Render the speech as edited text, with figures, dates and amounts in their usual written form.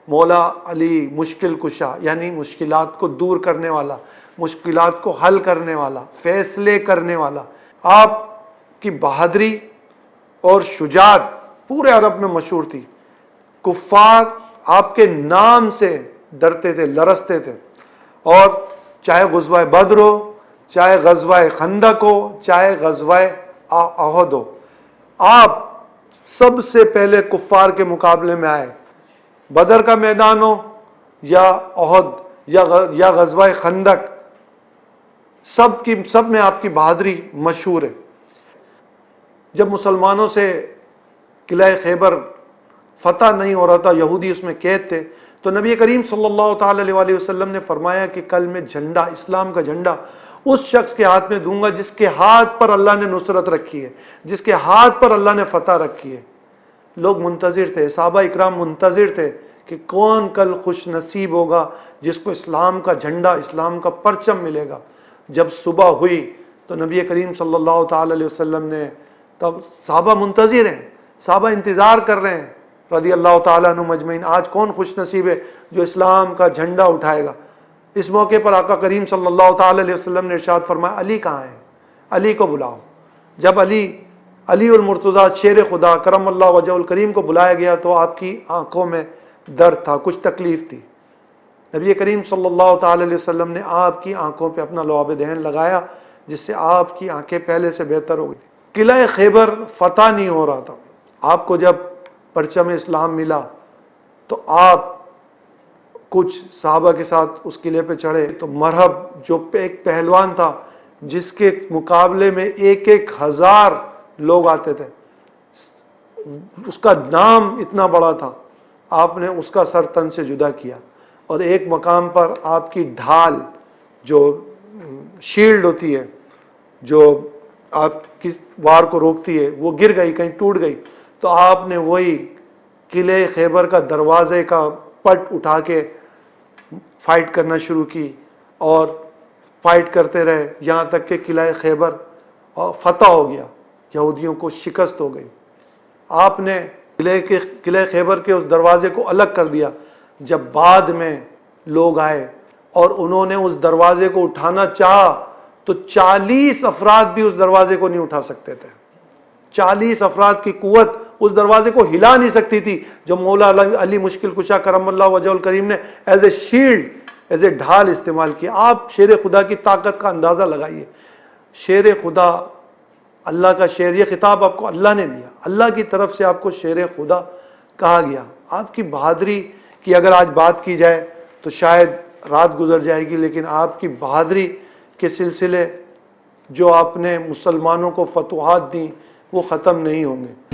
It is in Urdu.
مولا علی مشکل کشا، یعنی مشکلات کو دور کرنے والا، مشکلات کو حل کرنے والا، فیصلے کرنے والا۔ آپ کی بہادری اور شجاعت پورے عرب میں مشہور تھی، کفار آپ کے نام سے ڈرتے تھے، لرزتے تھے۔ اور چاہے غزوہ بدر ہو، چاہے غزوہ خندق ہو، چاہے غزوہ احد ہو، آپ سب سے پہلے کفار کے مقابلے میں آئے۔ بدر کا میدان ہو یا احد یا غزوہ خندق، سب میں آپ کی بہادری مشہور ہے۔ جب مسلمانوں سے قلعہ خیبر فتح نہیں ہو رہا تھا، یہودی اس میں قید تھے، تو نبی کریم صلی اللہ تعالی علیہ وسلم نے فرمایا کہ کل میں جھنڈا، اسلام کا جھنڈا اس شخص کے ہاتھ میں دوں گا جس کے ہاتھ پر اللہ نے نصرت رکھی ہے، جس کے ہاتھ پر اللہ نے فتح رکھی ہے۔ لوگ منتظر تھے، صحابہ اکرام منتظر تھے کہ کون کل خوش نصیب ہوگا جس کو اسلام کا جھنڈا، اسلام کا پرچم ملے گا۔ جب صبح ہوئی تو نبی کریم صلی اللہ تعالی علیہ وسلم نے، تب صحابہ منتظر ہیں، صحابہ انتظار کر رہے ہیں رضی اللہ تعالیٰ عنہم اجمعین، آج کون خوش نصیب ہے جو اسلام کا جھنڈا اٹھائے گا۔ اس موقع پر آقا کریم صلی اللہ تعالی علیہ وسلم نے ارشاد فرمایا، علی کہاں ہے؟ علی کو بلاؤ۔ جب علی المرتضیٰ شیر خدا کرم اللہ وجہ الکریم کو بلایا گیا تو آپ کی آنکھوں میں درد تھا، کچھ تکلیف تھی۔ نبی کریم صلی اللہ تعالی علیہ وسلم نے آپ کی آنکھوں پہ اپنا لعاب دہن لگایا، جس سے آپ کی آنکھیں پہلے سے بہتر ہو گئی۔ قلعہ خیبر فتح نہیں ہو رہا تھا، آپ کو جب پرچم اسلام ملا تو آپ کچھ صحابہ کے ساتھ اس قلعے پہ چڑھے تو مرحب جو ایک پہلوان تھا جس کے مقابلے میں 1000 لوگ آتے تھے، اس کا نام اتنا بڑا تھا، آپ نے اس کا سر تن سے جدا کیا، اور ایک مقام پر آپ کی ڈھال جو شیلڈ ہوتی ہے جو آپ کی وار کو روکتی ہے وہ گر گئی، کہیں ٹوٹ گئی، تو آپ نے وہی قلعہ خیبر کا دروازے کا پٹ اٹھا کے فائٹ کرنا شروع کی، اور فائٹ کرتے رہے یہاں تک کہ قلعہ خیبر فتح ہو گیا، یہودیوں کو شکست ہو گئی۔ آپ نے قلعہ خیبر کے اس دروازے کو الگ کر دیا۔ جب بعد میں لوگ آئے اور انہوں نے اس دروازے کو اٹھانا چاہا تو 40 افراد بھی اس دروازے کو نہیں اٹھا سکتے تھے۔ 40 افراد کی قوت اس دروازے کو ہلا نہیں سکتی تھی، جو مولا علی مشکل کشا کرم اللہ وجہ الکریم نے as a shield, as a ڈھال استعمال کیا۔ آپ شیر خدا کی طاقت کا اندازہ لگائیے۔ شیر خدا، اللہ کا شیر، یہ خطاب آپ کو اللہ نے دیا، اللہ کی طرف سے آپ کو شیر خدا کہا گیا۔ آپ کی بہادری کی اگر آج بات کی جائے تو شاید رات گزر جائے گی، لیکن آپ کی بہادری کے سلسلے جو آپ نے مسلمانوں کو فتوحات دیں وہ ختم نہیں ہوں گے۔